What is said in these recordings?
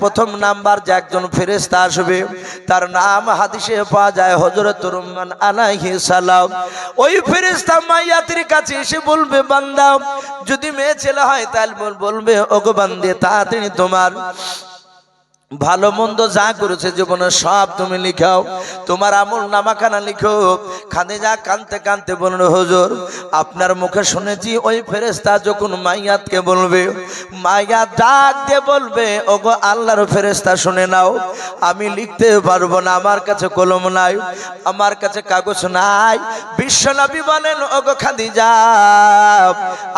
প্রথম নাম্বার যে একজন ফেরেশতা আসবে তার নাম হাদিসে পাওয়া যায় হযরত রুম্মান আলাইহিস সালাম। ওই ফেরেশতা মাইয়াতের কাছে এসে বলবে, বান্দা যদি মেয়ে ছেলে হয় তাহলে বলবে, ওগো বান্দে তাড়াতাড়ি তোমার ভালো মন্দ যা করেছে জীবনে সব তুমি লিখাও, তোমার আমল নামাখানা লিখো। খাদিজা কাঁদতে কাঁদতে বলল, হুজুর আপনার মুখে শুনেছি ওই ফেরেশতা যখন মাইয়াতকে বলবে, মাইয়াত ডাক দিয়ে বলবে, ওগো আল্লাহর ফেরেশতা শুনে নাও, আমি লিখতে পারবো না, আমার কাছে কলম নাই, আমার কাছে কাগজ নাই। বিশ্বনবী বলেন, ওগো খাদিজা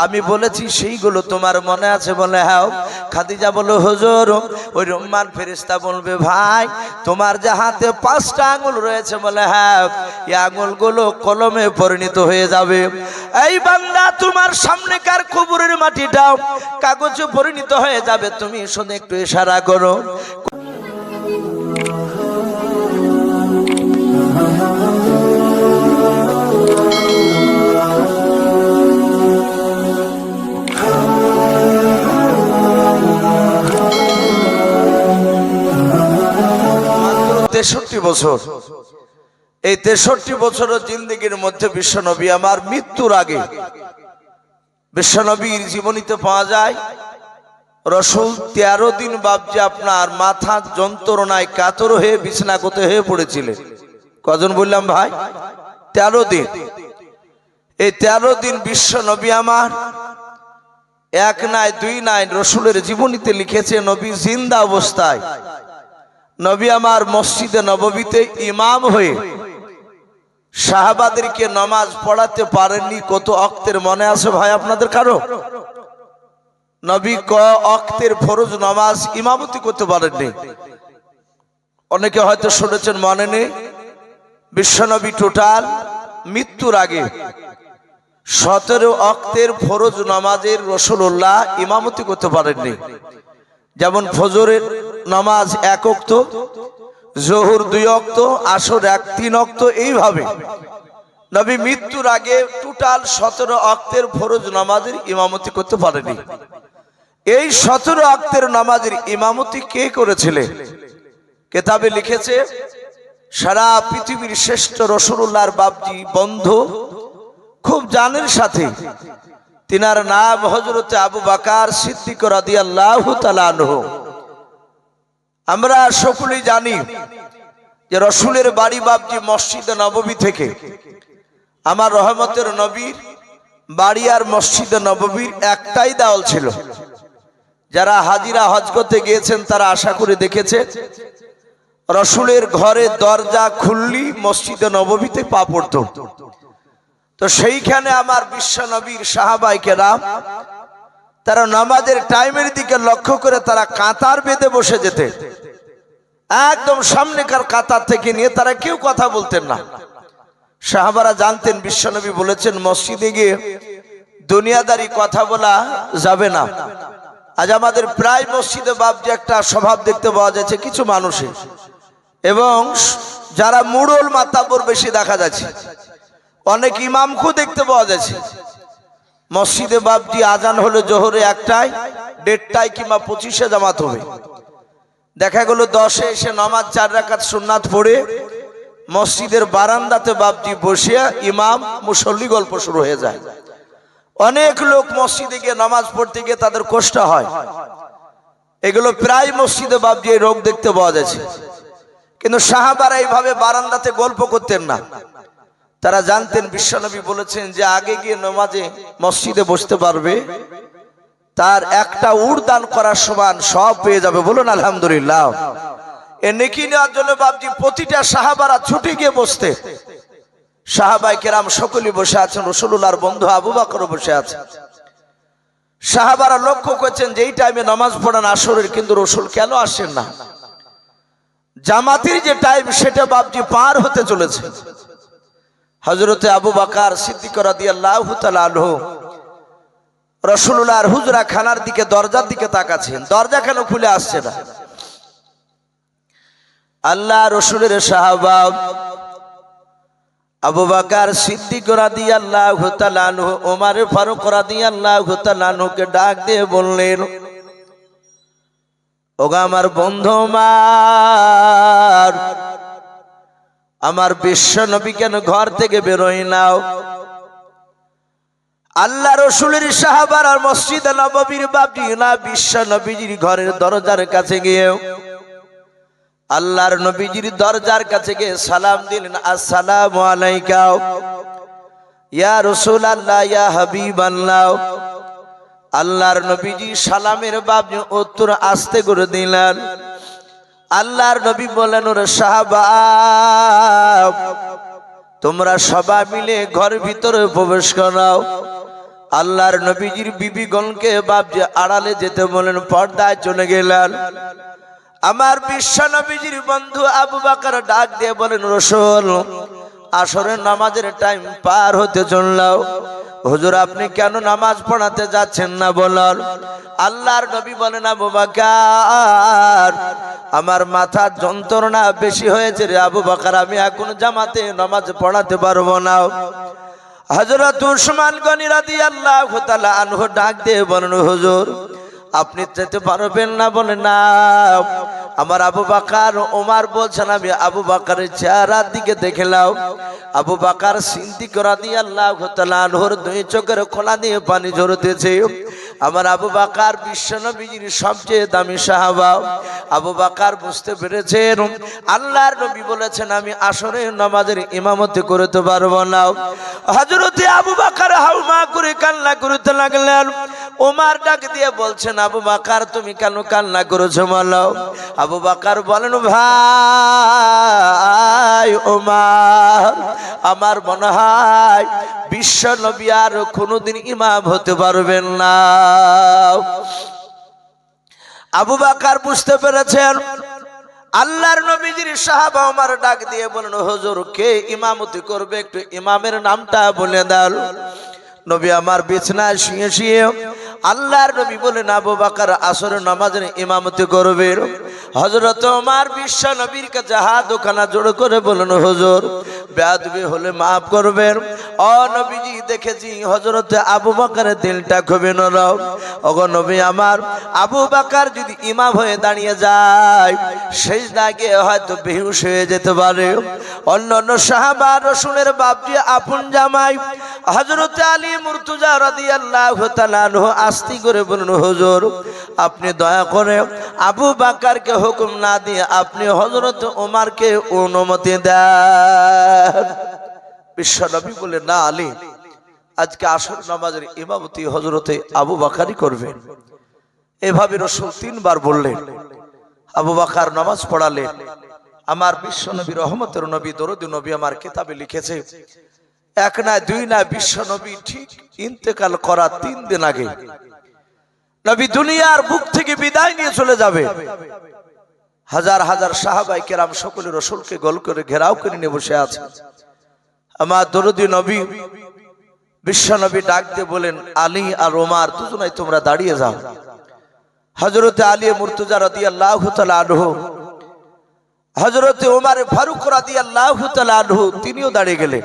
আমি বলেছি সেইগুলো তোমার মনে আছে? বলে হ্যাঁ। খাদিজা বলল, হুজুর ওই রুম্মান ফেরেশতা বলবে, ভাই তোমার যে হাতে 5টা আঙ্গুল রয়েছে? বলে হ্যাঁ। এই আঙ্গুলগুলো কলমে পরিণত হয়ে যাবে। এই বান্দা তোমার সামনেকার কবরের মাটিটাও কাগজে পরিণত হয়ে যাবে, তুমি শুধু একটু ইশারা করো। বছর, এই 63 বছরের জিন্দেগির মধ্যে বিশ্বনবী আমার মৃত্যুর আগে বিশ্বনবীর জীবনীতে পাওয়া যায় রাসূল 13 দিন বাবজি আপনার মাথা যন্ত্রণায় কাতর হয়ে বিছানা করতে হয়ে পড়েছিলেন। কজন বললাম ভাই? 13 দিন। এই 13 দিন বিশ্বনবী আমার এক নাই দুই নাই রাসূলের জীবনীতে লিখেছে, নবী জিন্দা অবস্থায় নবী আমার মসজিদে নববীতে ইমাম হয়ে সাহাবাদেরকে নামাজ পড়াতে পারেননি। কত ওয়াক্তের মনে আছে ভাই আপনাদের কারো? নবী ক ওয়াক্তের ফরজ নামাজ ইমামতি করতে পারেননি। অনেকে হয়তো শুনেছেন, মনে নেই। বিশ্বনবী টোটাল মৃত্যুর আগে 17 ওয়াক্তের ফরজ নামাজের রাসূলুল্লাহ ইমামতি করতে পারেননি। যেমন ফজরের নামাজ 1 ওয়াক্ত, জোহর 2 ওয়াক্ত, আসর 3 ওয়াক্ত, এইভাবে নবী মৃত্যুর আগে টোটাল 17 ওয়াক্তের ফরজ নামাজের ইমামতি করতে পারেনি। এই 17 ওয়াক্তের নামাজের ইমামতি কে করেছিলেন? কিতাবে লিখেছে, সারা পৃথিবীর শ্রেষ্ঠ রাসূলুল্লাহর বাবজি বন্ধু, খুব জানের সাথে, তিনার নাম হযরত আবু বকর সিদ্দিক রাদিয়াল্লাহু তাআলা আনহু। আমরা সকলেই জানি যে রাসূলের বাড়ি বাবজি মসজিদে নববী থেকে আমার রহমতের নবীর বাড়ি আর মসজিদে নববীর একটাই দেওয়াল ছিল। যারা হাজিরা হজ করতে গিয়েছেন তারা আশা করে দেখেছে রাসূলের ঘরে দরজা খুললি মসজিদে নববীতে পা পড়তো। তো সেইখানে আমার বিশ্ব নবীর সাহাবায়ে কেরাম তারা নামাজের টাইমের দিকে লক্ষ্য করে তারা কাতার বেঁধে বসে যেতেন। একদম সামনেকার কাতার থেকে নিয়ে তারা কেউ কথা বলতেন না। সাহাবারা জানতেন বিশ্বনবী বলেছেন মসজিদে গিয়ে দুনিয়াদারি কথা বলা যাবে না। আজ আমাদের প্রায় মসজিদে বাবজি একটা স্বভাব দেখতে পাওয়া যাচ্ছে কিছু মানুষের, এবং যারা মুড়ল মাতাব্বর বেশি দেখা যাচ্ছে, অনেক ইমামকেও দেখতে পাওয়া যাচ্ছে। মসজিদে বাবজি আজান হলে জোহরে 1টায়, 1:30টায় কিংবা 25-এ জামাত হবে। দেখা গেল 10-এ এসে নামাজ 4 রাকাত সুন্নাত পড়ে মসজিদের বারান্দাতে বাবজি বসে ইমাম মুসল্লি গল্প শুরু হয়ে যায়। অনেক লোক মসজিদে গিয়ে নামাজ পড়তে গিয়ে তাদের কষ্ট হয়। এগুলো প্রায় মসজিদে বাবজি এই রোগ দেখতে পাওয়া যাচ্ছে। কিন্তু সাহাবারা এইভাবে বারান্দাতে গল্প করতেন না। তারা জানতেন বিশ্বনবী বলেছেন যে আগে গিয়ে নামাজে মসজিদে বসতে পারবে তার একটা উট দান করার সমান সব পেয়ে যাবে। বলুন আলহামদুলিল্লাহ। এ নেকি নেওয়ার জন্য বাবজি প্রতিটা সাহাবারা ছুটে গিয়ে বসতে। সাহাবায়ে কেরাম সকলেই বসে আছেন, রাসূলুল্লাহর বন্ধু আবু বকর বসে আছে। সাহাবারা লক্ষ্য করছেন যে এই টাইমে নামাজ পড়ান আসরের, কিন্তু রাসূল কেন আসেন না? জামাতের যে টাইম সেটা বাবজি পার হতে চলেছে। হযরতে আবু বকর সিদ্দিক রাদিয়াল্লাহু তাআলা আনহু রাসূলুল্লাহর হুজরা খানার দিকে দরজার দিকে তাকাচ্ছেন, দরজা কেন খুলে আসছে না? আল্লাহ রাসূলের সাহাবা আবু বকর সিদ্দিক রাদিয়াল্লাহু তাআলা আনহু ওমর ফারুক রাদিয়াল্লাহু তাআলা আনহুকে ডাক দিয়ে বললেন, ওগো আমার বন্ধু আমার বিশ্ব নবী কেন ঘর থেকে বেরোয় নাও? আল্লাহ রসুলের সাহাবার আর মসজিদে নববীর বাবজি না বিশ্ব নবীজির ঘরের দরজার কাছে গিয়ে আল্লাহর নবীজির দরজার কাছে গিয়ে সালাম দিলেন, আসসালামু আলাইকা ইয়া রাসূলুল্লাহ ইয়া হাবিবাল্লাহ। আল্লাহর নবীজি সালামের বাবজি উত্তর আস্তে করে দিলেন। আল্লাহর নবী বলেন, ওরে সাহাবা, তোমরা সবাই মিলে ঘরের ভিতরে প্রবেশ করো। আল্লাহর নবীজির বিবিগণকে বাবজি আড়ালে যেতে বলেন, পর্দায় চলে গেলেন। আমার বিশ্ব নবীজির বন্ধু আবু বকর ডাক দিয়ে বলেন, রাসূল, আসরের নামাজের টাইম পার হতে চললো, হুজুর আপনি কেন নামাজ পড়াতে যাচ্ছেন না বলেন? আল্লাহর নবী বলেন, আবু বকর, আমার মাথার যন্ত্রণা বেশি হয়েছে রে আবু বকর, আমি এখন জামাতে নামাজ পড়াতে পারবো না। হযরত উসমান গনি রাদিয়াল্লাহু তাআলা আনহু ডাক দিয়ে বলেন, হুজুর আপনি যেতে পারবেন না? বলেন না। আমার আবু বকর ওমর বলছেন, আমি আবু বকরের চেহারার দিকে দেখলাম, আবু বকর সিদ্দিক রাদিয়াল্লাহু তাআলা আনহুর দুই চোখের কোনা দিয়ে পানি ঝরতেছে। আমার আবু বকর বিশ্বনবীর সবচেয়ে দামি সাহাবা। আবু বকর বুঝতে পেরেছেন আল্লাহর নবী বলেছেন আমি আসরের নামাজের ইমামতি করতে পারবো না। হযরত আবু বকর হাউমা করে কান্না করতে লাগলেন। ওমর ডাক দিয়ে বলছেন, আবু বকর তুমি কেন কান্না করেছো বলো? আবু বকর বলেন, ভাই ওমর, আমার মনে হয় বিশ্ব নবী আর কোনোদিন ইমাম হতে পারবেন না। আবু বকর বুঝতে পেরেছেন আল্লাহর নবীজির সাহাবা। ওমর ডাক দিয়ে বলেন, হুজুর কে ইমামতি করবে, একটু ইমামের নামটা বলে দাও। নবী আমার বিছানায় শুয়ে শুয়ে আল্লাহর নবী বলেন, আবু বকর আসরের নামাজের ইমামতি করবে। হযরত ওমর বিশ্ব নবীর কাছে হাত দুখানা জোড় করে বলেন, হুজুর বেয়াদবি হলে মাফ করবেন। ও নবীজি দেখেছি হযরত আবু বকরের দিলটা খুবই নরম। ওগো নবী আমার, আবু বকর যদি ইমাম হয়ে দাঁড়িয়ে যায় সিজদায় গিয়ে হয়তো বেহুশ হয়ে যেতে পারে। অন্যান্য সাহাবা রাসূলের বাপজি আপন জামাই হযরত আলী মুর্তজা রাদিয়াল্লাহু তাআলা আনহু আস্তি করে বলেন, হুজুর আপনি দয়া করে আবু বকরকে হুকুম না দিয়ে আপনি হযরত ওমরকে অনুমতি দেন। বিশ্বনবী বলেন, না আলী, আজকে আসর নামাজের ইমামতি হযরতে আবু বকরই করবেন। এভাবে রাসূল তিনবার বললেন। আবু বকর নামাজ পড়ালেন। আমার বিশ্বনবী রহমতের নবী দরুদ নবী আমার কিতাবে লিখেছে, এক না দুই না, বিশ্বনবী ঠিক ইন্তেকাল করা 3 দিন আগে নবী দুনিয়ার বুক থেকে বিদায় নিয়ে চলে যাবে। হাজার হাজার সাহাবায়ে কেরাম সকলে রাসূলকে গোল করে ঘেরাও করে নিয়ে বসে আছে। আমার দরুদি নবী বিশ্বনবী ডাক দিয়ে বলেন, আলী আর ওমর দুজনেই তোমরা দাঁড়িয়ে যাও। হযরত আলী মুর্তজা রাদিয়াল্লাহু তাআলা আনহু, হযরত ওমর ফারুক রাদিয়াল্লাহু তাআলা আনহু তিনিও দাঁড়িয়ে গেলেন।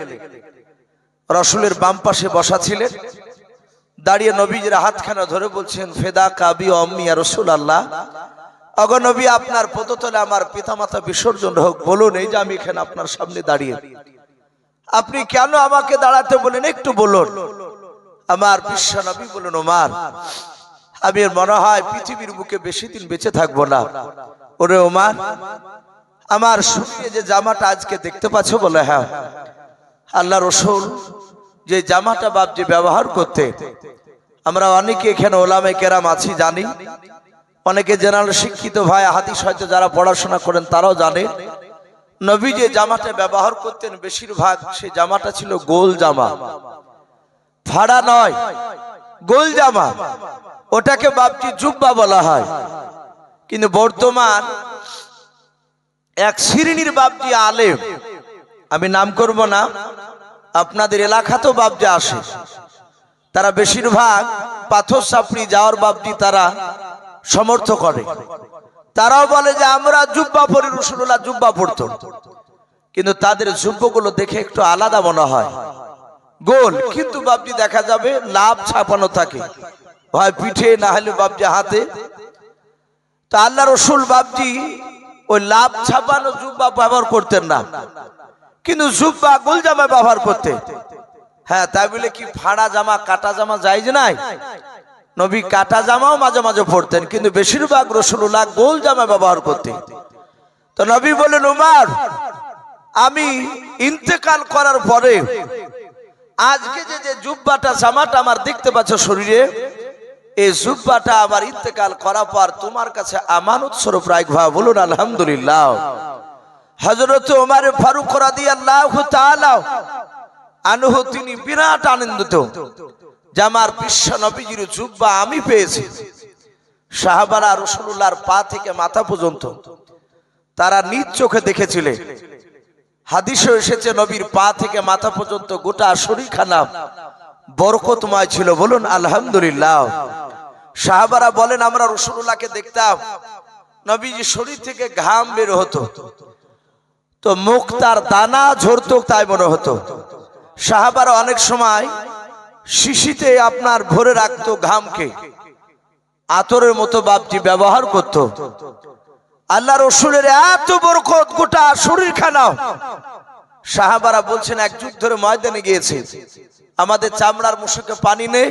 রাসূলের বাম পাশে বসা ছিলেন। দাঁড়িয়ে নবীজির হাতখানা ধরে বলছেন, ফেদা কাবি অম্মি ইয়া রাসূলুল্লাহ, ওগো নবী আপনার পদতলে আমার পিতামাতা বিসর্জন হোক। বলুন, এই যে আমি এখানে আপনার সামনে দাঁড়িয়ে, আপনি কেন আমাকে দাঁড়াতে বলেন একটু বলুন। আমার বিশ্ব নবী বলেন, ওমর আমি মনে হয় পৃথিবীর বুকে বেশি দিন বেঁচে থাকবো না। ওরে ওমর, আমার শরীরে যে জামাটা আজকে দেখতে পাচ্ছ? বলে, হ্যাঁ। আল্লাহ রাসূল যে জামাটা বাপজি ব্যবহার করতে, আমরা অনেকে এখানে ওলামায়ে কেরাম আছি জানি, অনেকে জেনারেল শিক্ষিত ভাই হাদিস হয়তো যারা পড়াশোনা করেন তারাও জানে, নবী যে জামাটা ব্যবহার করতেন বেশিরভাগ সেই জামাটা ছিল গোল জামা, ফাড়া নয়, গোল জামা। ওটাকে বাপজি জুব্বা বলা হয়। কিন্তু বর্তমান এক শ্রেণীর বাপজি আলেম, আমি নাম করব না, আপনাদের এলাকাতেও বাপজি আসে, তারা বেশিরভাগ পাথর সাপড়ি যাওয়ার বাপজি তারা সমর্থ করে। তারাও বলে যে আমরা জুব্বা পরি, রাসূলুল্লাহ জুব্বা পরতো, কিন্তু তাদের জুব্বাগুলো দেখে একটু আলাদা মনে হয়, গোল, কিন্তু বাপজি দেখা যাবে লাভ ছাপানো থাকে, হয় পিঠে না হলে বাপজি হাতে। তো আল্লাহ রসুল বাপজি ওই লাভ ছাপানো জুব্বা ব্যবহার করতেন না, কিন্তু জুব্বা গোল জামা ব্যবহার করতে। হ্যাঁ, তাই বলে কি ফাড়া জামা কাটা জামা জায়েজ নাই? নবী কাটা জামাও মাঝে মাঝে পড়তেন, কিন্তু বেশিরভাগ রাসূলুল্লাহ গোল জামা ব্যবহার করতেন। তো নবী বলেন, উমর, আমি ইন্তেকাল করার পরে আজকে যে জুব্বাটা জামাটা আমার দেখতে পাচ্ছ শরীরে, এই জুব্বাটা আমার ইন্তেকাল করার পর তোমার কাছে আমানত স্বরূপ রাখবা। বলুন আলহামদুলিল্লাহ। হযরত ওমর ফারুক রাদিয়াল্লাহু তাআলা আনহু তিনি বিরাট আনন্দিত যে আমার বিশ্ব নবীজির জুব্বা আমি পেয়েছি। সাহাবারা রাসূলুল্লাহর পা থেকে মাথা পর্যন্ত তারা নিজ চোখে দেখেছিলেন। হাদিসে এসেছে নবীর পা থেকে মাথা পর্যন্ত গোটা শরীরখানা বরকতময় ছিল। বলুন আলহামদুলিল্লাহ। সাহাবারা বলেন, আমরা রাসূলুল্লাহকে দেখতাম নবীজি শরীর থেকে ঘাম বের হতো, তো মুখ তার দানা ঝরতো, তাই মনে হতো। সাহাবারা অনেক সময় শিশিতে আপনার ভরে রাখতো ঘামকে, আতরের মতো বাপজি ব্যবহার করত। আল্লাহ রসুলের এত বরকত গোটা শরীরখানা। সাহাবারা বলছেন, এক যুগ ধরে ময়দানে গিয়েছে, আমাদের চামড়ার মুশকে পানি নেই।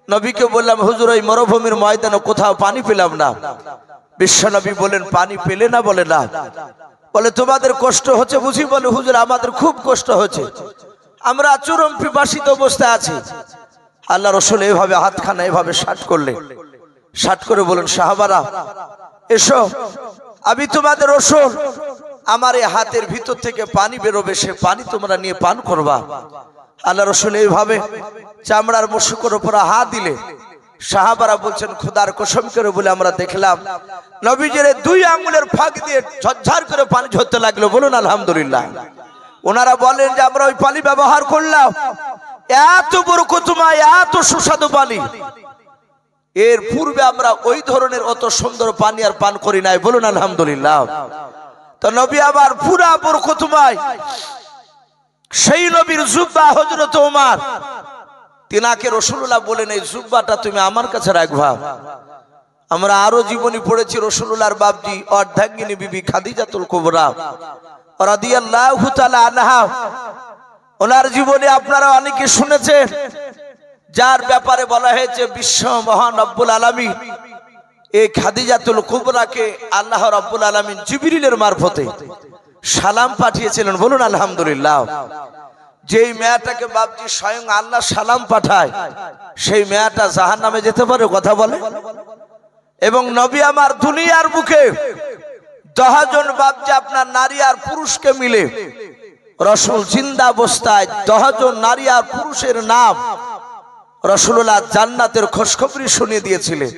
নবীকে বললাম, হুজুর ওই মরুভূমির ময়দানে কোথাও পানি পেলাম না। বিশ্ব নবী বলেন, পানি পেলে না? বলে না। বলে তোমাদের কষ্ট হচ্ছে বুঝি? বলে হুজুর আমাদের খুব কষ্ট হচ্ছে, আমরা চরম পিপাসিত অবস্থায় আছি। আল্লাহ রসুল এইভাবে হাতখানা এভাবে ষাট করলে, ষাট করে বলেন, সাহাবারা এসো, আমি তোমাদের রসুল, আমার এই হাতের ভিতর থেকে পানি বেরোবে, সে পানি তোমরা নিয়ে পান করবা। আল্লাহ রসুল এইভাবে চামড়ার মুশকের উপর হাত দিলে সাহাবারা বলছেন, খোদার কসম করে বলে আমরা দেখলাম নবীজির দুই আঙ্গুলের ফাঁক দিয়ে ঝরঝর করে পানি ঝরতে লাগলো। বলুন আলহামদুলিল্লাহ। ওনারা বলেন যে আমরা ওই পানি ব্যবহার করলাম, এত বরকতময়, এত সুস্বাদু পানি, এর পূর্বে আমরা ওই ধরনের অত সুন্দর পানি আর পান করি নাই। বলুন আলহামদুলিল্লাহ। তো নবী আবার পুরা বরকতময় সেই নবীর জুব্বা হযরত ওমর, তিনাকে রাসূলুল্লাহ বলেন, এই জুব্বাটা তুমি আমার কাছে রাখবা। আমরা আরো জীবনী পড়েছি রাসূলুল্লাহর বাপজি অর্ধাঙ্গিনী বিবি খাদিজাতুল কুবরা রাদিয়াল্লাহু তাআলা আনহা। ওনার জীবনে আপনারা অনেকে শুনেছেন, যার ব্যাপারে বলা হয়েছে বিশ্ব মহান রব্বুল আলামিন এই খাদিজাতুল কুবরাকে আল্লাহ রব্বুল আলামিন জিবরিলের মারফতে সালাম পাঠিয়েছিলেন। বলুন আলহামদুলিল্লাহ। যেই মেয়েটাকে বাপজি স্বয়ং আল্লাহ সালাম পাঠায়, সেই মেয়েটা জাহান্নামে যেতে পারে? কথা বলে। এবং নবী আমার দুনিয়ার বুকে 10 জন বাপজি আপনার নারী আর পুরুষকে মিলে রাসূল জিন্দা অবস্থায় 10 জন নারী আর পুরুষের নাম রাসূলুল্লাহ জান্নাতের খুশখবরি শুনিয়ে দিয়েছিলেন।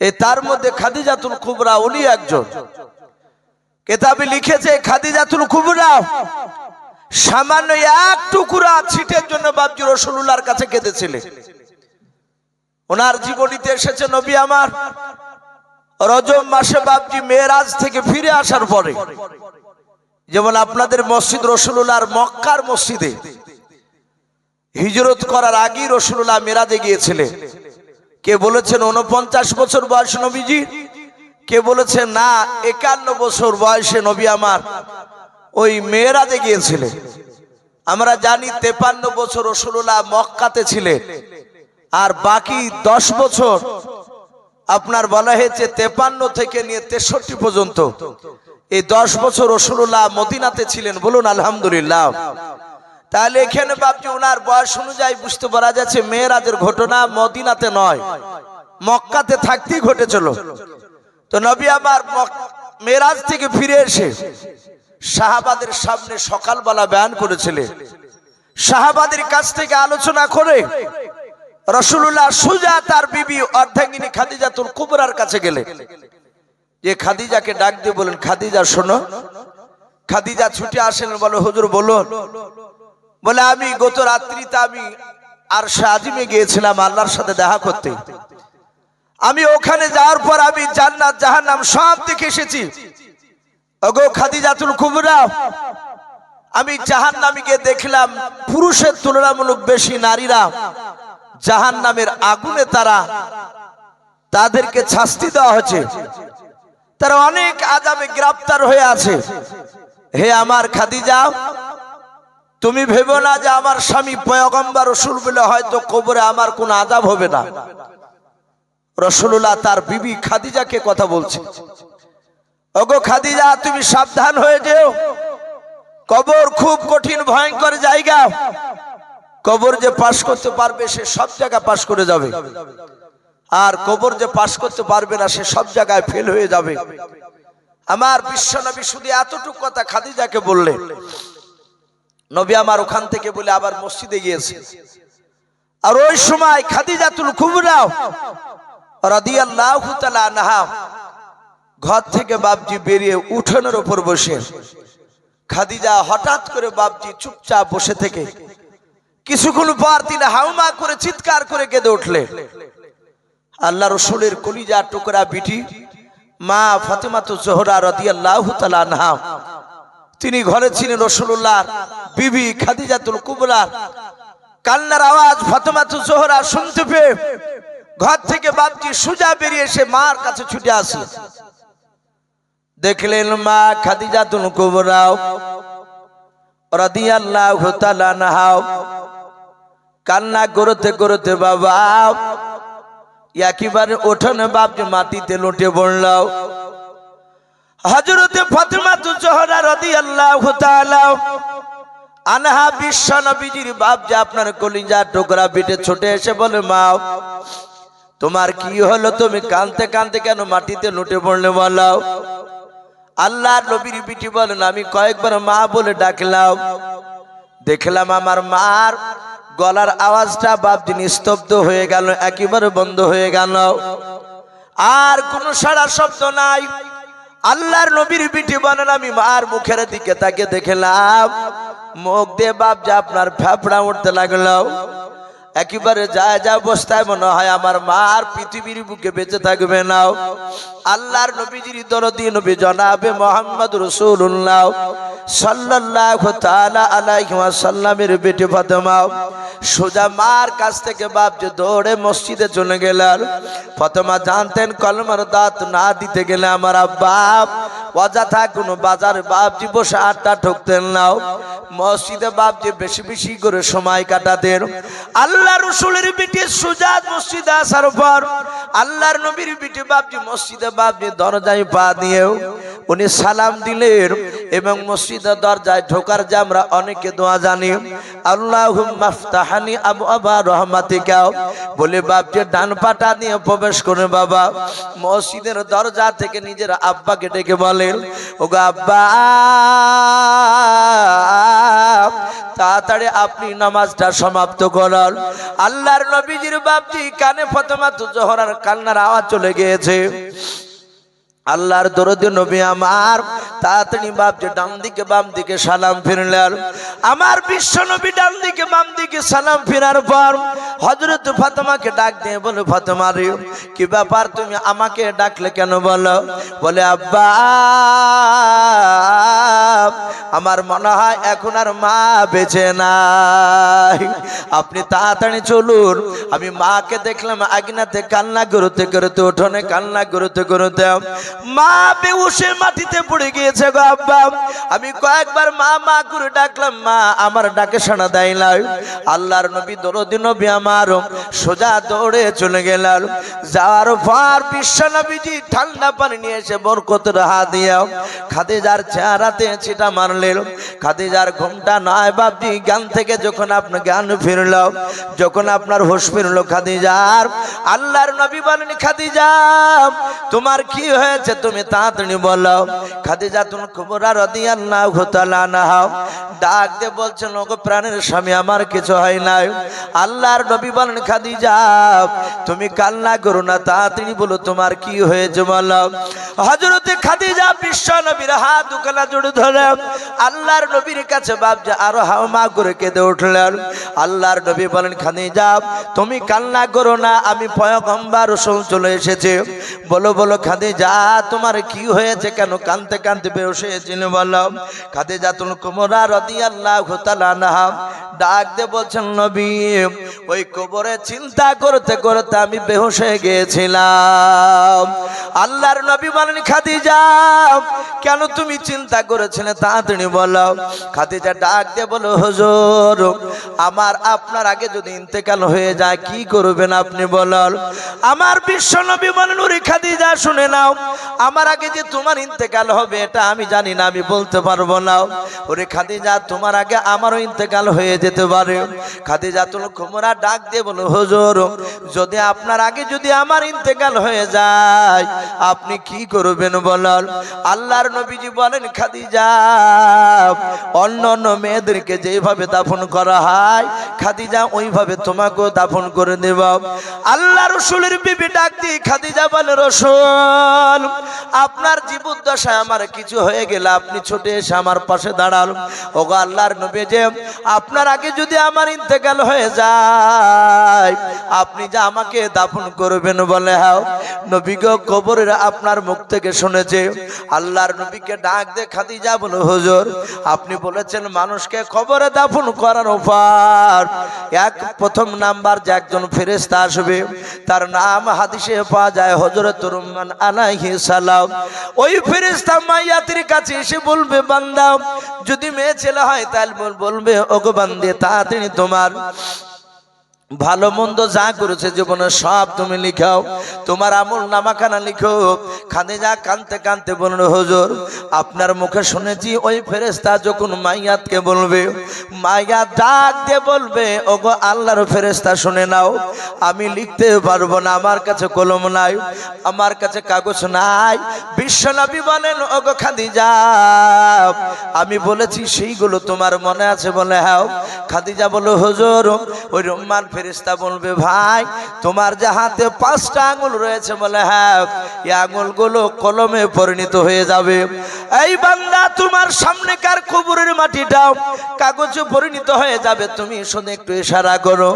এই তার মধ্যে খাদিজাতুল কুবরা উনি একজন। কিতাবে লিখেছে খাদিজাতুল কুবরা সামান্য এক টুকরা ছিটের জন্য বাপজি রাসূলুল্লাহর কাছে কেঁদেছিলেন। ওনার জীবনীতে এসেছে নবী আমার রজব মাসে বাপজি মেরাজ থেকে ফিরে আসার পরে, যেমন আপনাদের মসজিদ রাসূলুল্লাহর মক্কার মসজিদে হিজরত করার আগেই রাসূলুল্লাহ মেরাজে গিয়েছিলেন। কে বলেছেন 49 বছর বয়স নবীজি, কে বলেছেন না 51 বছর বয়সে নবী আমার ওই মেরাজে গিয়েছিলেন। আমরা জানি 53 বছর রাসূলুল্লাহ মক্কাতে ছিলেন, আর বাকি 10 বছর আপনার বলা হয়েছে 53 থেকে নিয়ে 63 পর্যন্ত, এই 10 বছর রাসূলুল্লাহ মদিনাতে ছিলেন। বলুন আলহামদুলিল্লাহ। তাহলে এখানে বাপজি ওনার বয়স অনুযায়ী বুঝতে পারা যাচ্ছে মেরাজের ঘটনা মদিনাতে নয়, মক্কাতে থাকতেই ঘটেছিল। তো নবী আবার মেরাজ থেকে ফিরে এসে সাহাবাদের সামনে সকালবেলা বয়ান করেছিলেন। সাহাবাদের কাছ থেকে আলোচনা করে রাসূলুল্লাহ সুজা তার বিবি অর্ধাঙ্গিনী খাদিজাতুল কুবরার কাছে গেলেন। যে খাদিজাকে ডাক দিয়ে বলেন, খাদিজা শোনো। খাদিজা ছুটে আসেন, বলে হুজুর বলুন। বলে আমি গত রাত্রিতে আমি আরশে আজিমে গিয়েছিলাম আল্লাহর সাথে দেখা করতে। আমি ওখানে যাওয়ার পর আমি জান্নাত জাহান্নাম সব দেখে এসেছি। ওগো খাদিজাতুল কুবরা, আমি জাহান্নামীকে দেখলাম পুরুষের তুলনামূলক বেশি নারীরা জাহান্নামের আগুনে তাদেরকে শাস্তি দেওয়া হচ্ছে। তারা অনেক আযাবে গ্রেফতার হয়ে আছে। হে আমার খাদিজা, তুমি ভেবো না যে আমার স্বামী পয়গম্বর রাসূল বলে হয়তো কবরে আমার কোনো আযাব হবে না। রাসূলুল্লাহ তার বিবি খাদিজাকে কথা বলছে, ওগো খাদিজা, তুমি সাবধান হয়ে যেও। কবর খুব কঠিন ভয়ঙ্কর জায়গা। কবর যে পাশ করতে পারবে সে সব জায়গা পাশ করে যাবে, আর কবর যে পাশ করতে পারবে না সে সব জায়গায় ফেল হয়ে যাবে। আমার বিশ্বনবী শুধু এতটুকু কথা খাদিজাকে বললেন। নবী আমার ওখান থেকে বলে আবার মসজিদে গিয়েছে। আর ওই সময় খাদিজাতুল কুবরা রাদিয়াল্লাহু তাআলা আনহা ঘর থেকে বাপজি বেরিয়ে উঠোনের উপর বসে, খাদিজা হঠাৎ করে বাপজি চুপচাপ বসে থেকে কিছুক্ষণ পর তিনি হাউমা করে চিৎকার করে কেঁদে উঠলেন। আল্লাহ রাসূলের কলিজার টুকরা বিটি মা ফাতেমাতুজ জোহরা রাদিয়াল্লাহু তাআলা আনহা, তিনি ঘরে ছিলেন। রাসূলুল্লাহর বিবি খাদিজাতুল কুবরা কান্নার আওয়াজ ফাতেমাতুজ জোহরা শুনতে পেয়ে ঘর থেকে বাপজি সোজা বেরিয়ে এসে মার কাছে ছুটে আসে। দেখলেন মা খাদিজাতুল কুবরা রাদিয়াল্লাহু তাআলা আনহা কান্না করতে করতে বাবা একেবারে ওঠনে বাপজি মাটিতে লুটে পড়ল। হযরতে ফাতেমাতুজ জোহরা রাদিয়াল্লাহু তাআলা আনহা বিশ্ব নবীজির বাপজি আপনার কলিজার টুকরা বিটে ছুটে এসে বলে, মা তোমার কি হলো? তুমি কাঁদতে কাঁদতে কেন মাটিতে লুটে পড়লে বলো? আল্লাহর নবীর বিটি বলেন, আমি কয়েকবার মা বলে ডাকলাম, দেখলাম আমার মার গলার আওয়াজটা বাপজি নিস্তব্ধ হয়ে গেল, একেবারে বন্ধ হয়ে গেল, আর কোনো সাড়া শব্দ নাই। আল্লাহর নবীর বিটি বলেন, আমি মার মুখের দিকে তাকে দেখলাম, মুখ দিয়ে বাপজি আপনার ফেফড়া উঠতে লাগলো। একেবারে যায় যা অবস্থায় মনে হয় আমার মা আর পৃথিবীর বুকে বেঁচে থাকবে না। আল্লাহর নবীজির দরদি নবী জনাবে মুহাম্মদ রাসূলুল্লাহ সাল্লাল্লাহু তাআলা আলাইহি ওয়াসাল্লামের বেটি ফাতেমা সোজা মার কাছ থেকে বাপজি দৌড়ে মসজিদে চলে গেলেন। ফাতেমা জানতেন কলমার দাঁত না দিতে গেলে আমার আব্বা অযথা কোনো বাজার বাপজি বসে আড্ডা ঠকতেন না, মসজিদে বাপজি বেশি বেশি করে সময় কাটাতেন। আল্লাহ রাসূলের বিটি সোজা মসজিদে আসার পর আল্লাহর নবীর বিটি বাপজি মসজিদে বাপজি দরজায় পা দিয়েও উনি সালাম দিলেন এবং মসজিদের দরজায় ঢোকার যে আমরা অনেকে দোয়া জানি, আল্লাহুম্মা ফতাহনি আবওয়াবা রাহমাতিকা বলে বাপজি ডান পাটা নিয়ে প্রবেশ করে বাবা মসজিদের দরজা থেকে নিজের আব্বাকে ডেকে বলেন, ওগো আব্বা তাড়াতাড়ি আপনি নামাজটা সমাপ্ত করুন। আল্লাহর নবীজির বাপজি কানে ফাতেমাতুজ জোহরার কান্নার আওয়াজ চলে গিয়েছে। আল্লাহর দরদি নবী আমার তাড়াতাড়ি বাপজি ডান দিকে বাম দিকে সালাম ফিরলেন। আমার বিশ্ব নবী ডান দিকে বাম দিকে সালাম ফিরার পর হযরত ফাতেমাকে ডাক দিয়ে বলে, ফাতেমা রে কি ব্যাপার, তুমি আমাকে ডাকলে কেন বলো? বলে, আব্বা আমার মনে হয় এখন আর মা বেঁচে নাই, আপনি তাড়াতাড়ি চলুন। আমি মাকে দেখলাম আগিনাতে কান্না করতে করতে উঠোনে কান্না করতে করতে মা বেহুশে মাটিতে পড়ে গিয়েছে গো আব্বা। আমি কয়েকবার মা মা করে ডাকলাম, মা আমার ডাকে সাড়া দেয় না। আল্লাহর নবী দরদি নবী আমার সোজা দৌড়ে চলে গেলেন। যাওয়ার পর বিশ্ব নবীজি ঠান্ডা পানি নিয়ে এসে বরকতের হাত দিয়ে খাদিজার চেহারাতে ছিটা মারলেন। খাদিজার ঘুমটা নয় বাপজি জ্ঞান থেকে যখন আপনার জ্ঞান ফিরল, যখন আপনার হোশ ফিরল খাদিজার, আল্লাহর নবী বলেন, খাদিজা তোমার কি হয়েছে তুমি তাড়াতাড়ি বলো। খাদিজাতুল কুবরা রাদিয়াল্লাহু তাআলা আনহা ডাক দিয়ে বলছেন, ওগো প্রাণের স্বামী আমার কিছু হয় নাই। আল্লাহর নবী বলেন, খাদিজা তুমি কান্না করো না, তাড়াতাড়ি বলো তোমার কি হয়েছে বলো। হযরতে খাদিজা বিশ্ব নবীর হাত দুখানা জোড়ে ধরে আল্লাহর নবীর কাছে বাপজি আরো হাওমা করে কেঁদে উঠলেন। আল্লাহর নবী বলেন, খাদিজা তুমি কান্না করো না, আমি পয়গম্বর রাসূল চলে এসেছে। বলো বলো খাদিজা তোমার কি হয়েছে, কেন কাঁদতে কাঁদতে বেহুশ হয়েছিল বলো। খাদিজাতুল কুবরা রাদিয়াল্লাহু তাআলা আনহা ডাক দিয়ে বলছেন নবী ওই কবরে চিন্তা করতে করতে আমি বেহুশ হয়ে গিয়েছিলাম। আল্লাহর নবী বলেন খাদিজা কেন তুমি চিন্তা করেছিলে তাড়াতাড়ি বলো। খাদিজা ডাক দিয়ে বলো হুজুর আমার আপনার আগে যদি ইন্তেকাল হয়ে যায় কি করবেন আপনি বলেন। আমার বিশ্ব নবী বলেন ওরে খাদিজা শুনে নাও আমার আগে যে তোমার ইন্তেকাল হবে এটা আমি জানি না, আমি বলতে পারবো না। ওরে খাদিজা তোমার আগে আমারও ইন্তেকাল হয়ে যেতে পারে। খাদিজাতুল কুবরা ডাক দিয়ে বলো হুজুর যদি আপনার আগে যদি আমার ইন্তেকাল হয়ে যায় আপনি কি করবেন বলেন। আল্লাহর নবীজি বলেন খাদিজা অন্য অন্য মেয়েদেরকে যেভাবে দাফন করা হয় খাদিজা ওইভাবে তোমাকেও দাফন করে দেব। আল্লাহ রাসূলের বিবি ডাক দিয়ে খাদিজা বলে রাসূল আপনার জীবদ্দশায় আমার কিছু হয়ে গেলে আপনি ছুটে এসে আমার পাশে দাঁড়াল। ওগো আল্লাহর নবী যে আপনার আগে যদি আমার ইন্তেকাল হয়ে যায় আপনি যে আমাকে দাফন করবেন বলে। হ্যাঁ নবী গো কবরের আপনার মুখ থেকে শুনেছে। আল্লাহর নবীকে ডাক দিয়ে খাদিজা বলো হুজুর আপনি বলেছেন মানুষকে কবরে দাফন করার উপর প্রথম নাম্বার যে একজন ফেরেশতা আসবে তার নাম হাদিসে পাওয়া যায় হযরত রুম্মান আলাইহিস সালাম। ওই ফেরেশতা মাইয়াতের কাছে এসে বলবে বান্দা যদি মেয়ে ছেলে হয় তাহলে বলবে ওগো বান্দে তাড়াতাড়ি তোমার ভালো মন্দ যা করেছে জীবনে সব তুমি লিখাও, তোমার আমল নামাখানা লিখো। খাদিজা কানতে কানতে বলল হুজুর আপনার মুখে শুনেছি ওই ফেরেশতা যখন মাইয়াতকে বলবে মাইয়াত ডাক দিয়ে বলবে ওগো আল্লাহর ফেরেশতা শুনে নাও আমি লিখতে পারবো না, আমার কাছে কলম নাই, আমার কাছে কাগজ নাই। বিশ্বনবী বলেন ওগো খাদিজা আমি বলেছি সেইগুলো তোমার মনে আছে বলে। হ্যাঁ খাদিজা বলল হুজুর ওই রুম্মান ফেরেশতা বলবে ভাই তোমার যে হাতে 5টা আঙ্গুল রয়েছে বলে। হ্যাঁ এই আঙ্গুলগুলো কলমে পরিণত হয়ে যাবে। এই বান্দা তোমার সামনেকার কবরের মাটিটাও কাগজে পরিণত হয়ে যাবে, তুমি শুধু একটু ইশারা করো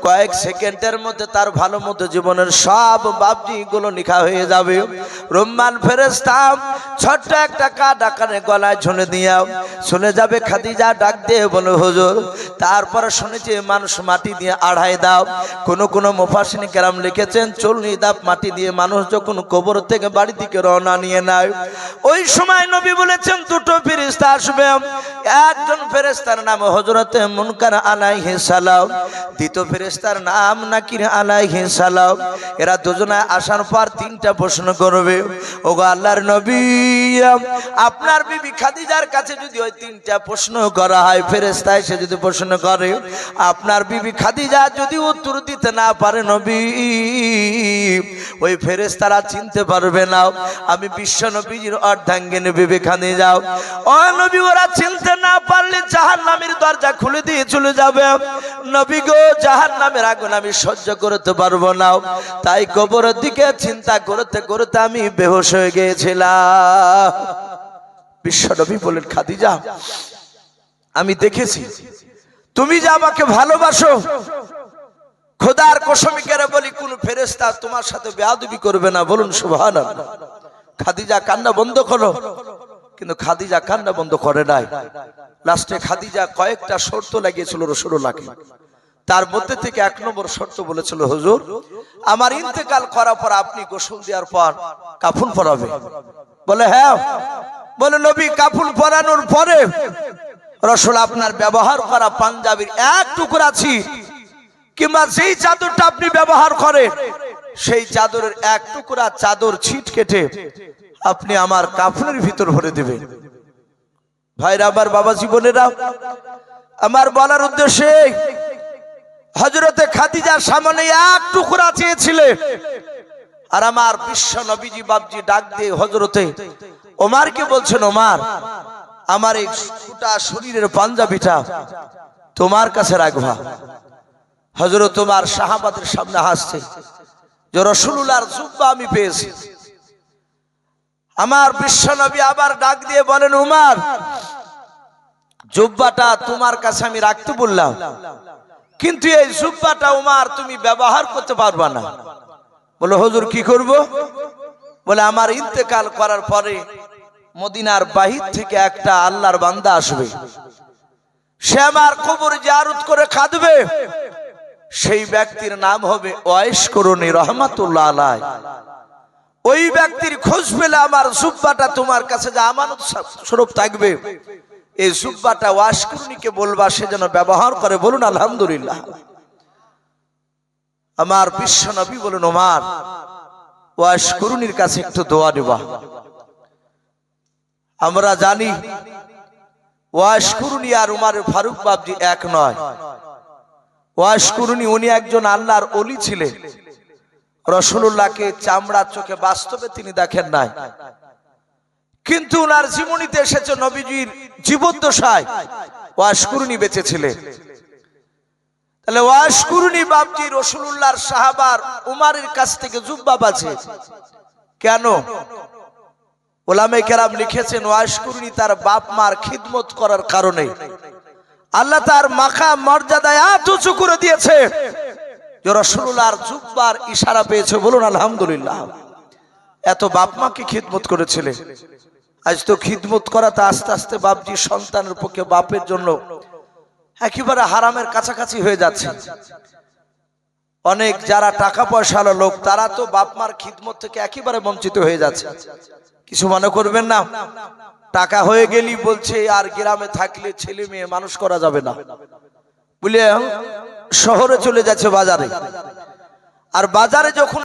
কয়েক সেকেন্ডের মধ্যে তার ভালো মতো জীবনের সব বাবজিগুলো লেখা হয়ে যাবে। রুম্মান ফেরেশতা ছোট্ট একটা কাঠ আকারে গলায় ঝুলে দিয়া চলে যাবে। খাদিজা ডাক দিয়ে বলো হুজুর তারপরে শুনেছি মানুষ মাটি দিয়ে আড়াই দাও, কোন মুফাসসিরিন কেরাম লিখেছেন 40 ধাপ মাটি দিয়ে মানুষ যখন কবর থেকে বাড়ি দিকে রওনা নিয়ে নেয় ওই সময় নবী বলেছেন দুটো ফেরেশতা আসবে। একজন ফেরেশতার নাম হযরতে মুনকার আলাইহিস সালাম, দ্বিতীয় ফেরেশতার নাম নাকির আলাইহিস সালাম। এরা দুজনে আসার পর 3টা প্রশ্ন করবে। ওগো আল্লাহর নবী আপনার বিবি খাদিজার কাছে যদি ওই 3টা প্রশ্ন করা হয় ফেরেশতা এসে যদি প্রশ্ন করে আপনার বিবি খাদিজা যদি উত্তর দিতে না পারে নবী ওই ফেরেশতারা চিনতে পারবে না আমি বিশ্ব নবীর অর্ধাঙ্গিনী বিবি খাদিজা। ও নবী ওরা চিনতে না পারলে জাহান্নামের দরজা খুলে দিয়ে চলে যাবে। নবী গো জাহান্নামের আগুন আমি সহ্য করতে পারবো না, তাই কবরের দিকে চিন্তা করতে করতে আমি বেহুশ হয়ে গিয়েছিলাম। বিশ্ব নবী বলেন খাদিজা আমি দেখেছি তুমি যে আমাকে ভালোবাসো, খোদার কসমি করে বলি কোন ফেরেশতা তোমার সাথে বেয়াদবি করবে না, বলুন সুবহানাল্লাহ। খাদিজা কান্না বন্ধ করো, কিন্তু খাদিজা কান্না বন্ধ করে নাই। লাস্টে খাদিজা কয়েকটা শর্ত লাগিয়েছিল রাসূলুল্লাহকে, তার মধ্যে থেকে 1 নম্বর শর্ত বলেছিল হুজুর আমার ইন্তেকাল করার পর আপনি গোসল দেওয়ার পর কাফন পরাবে। বলে হ্যাঁ, বলে নবী কাফন পরানোর পরে রাসূল আপনার ব্যবহার করা পাঞ্জাবির 1 টুকরা ছিট কিংবা যেই চাদরটা আপনি ব্যবহার করেন সেই চাদরের 1 টুকরা চাদর ছিট কেটে আপনি আমার কাফনের ভিতর ভরে দেবেন। ভাইরা আমার বাবা জীবনেরা আমার বলার উদ্দেশ্যে হযরতে খাদিজার সামনে 1 টুকরা চেয়েছিলেন আর আমার বিশ্ব নবীজি বাপজি ডাক দিয়ে হযরতে ওমরকে বলছেন ওমর আমার এই গোটা শরীরের পাঞ্জাবিটা তোমার কাছে রাখবা। হযরত ওমর সাহাবাদের সামনে হাসছে যে রাসূলুল্লাহর জুব্বা আমি পেয়েছি। আমার বিশ্ব নবী আবার ডাক দিয়ে বলেন ওমর জুব্বাটা তোমার কাছে আমি রাখতে বললাম, কিন্তু এই জুব্বাটা ওমর তুমি ব্যবহার করতে পারবা না। বলে হুজুর কি করব? বলে আমার ইন্তেকাল করার পরে মদিনার বাহির থেকে একটা আল্লাহর বান্দা আসবে, সে আমার কবর জিয়ারত করে কাঁদবে, সেই ব্যক্তির নাম হবে ওয়াইস করুনি রহমাতুল্লাহ আলাইহি। ওই ব্যক্তির খোঁজ পেলে আমার জুব্বাটা তোমার কাছে যে আমানত স্বরূপ থাকবে, এই জুব্বাটা ওয়াইস করুনিকে বলবা সে যেন ব্যবহার করে। বলুন আলহামদুলিল্লাহ। আমার বিশ্ব নবী বলেন, ওমর ওয়াইস করুনির কাছে একটু দোয়া নিবা। আমরা জানি ওয়াইস করুনি আর উমর ফারুক বাবজি এক নয়। ওয়াইস করুনি উনি একজন আল্লাহর ওলি ছিলেন। রাসূলুল্লাহকে চামড়া চোখে বাস্তবে তিনি দেখেন নাই, কিন্তু উনার জীবনীতে এসেছে নবীজির জীবদ্দশায় ওয়াইস করুনি বেঁচে ছিলেন। তাহলে ওয়াইস করুনি বাবজি রাসূলুল্লাহর সাহাবার উমরের কাছ থেকে জুব্বা পাচ্ছে কেন? উলামায়ে কেরাম লিখেছেন ওয়াইস করুনি তার বাপ মার খিদমত করার কারণে আল্লাহ তার মাকাম মর্যাদা এত উঁচু করে দিয়েছে যে রাসূলুল্লাহর জুব্বার ইশারা পেয়েছে। বলুন আলহামদুলিল্লাহ। এত বাপ মাকে খিদমত করেছিলেন। আজ তো খিদমত করাতে আস্তে আস্তে বাপজি সন্তানের পক্ষে বাপের জন্য একেবারে হারামের কাছাকাছি হয়ে যাচ্ছে। অনেক যারা টাকা পয়সাওয়ালা লোক তারা তো বাপ মার খিদমত থেকে একেবারে বঞ্চিত হয়ে যাচ্ছে। কিছু মনে করবেন না, টাকা হয়ে গেলি বলছে আর গ্রামে থাকলে ছেলে মেয়ে মানুষ করা যাবে না বলে শহরে চলে যাচ্ছে বাজারে। আর বাজারে যখন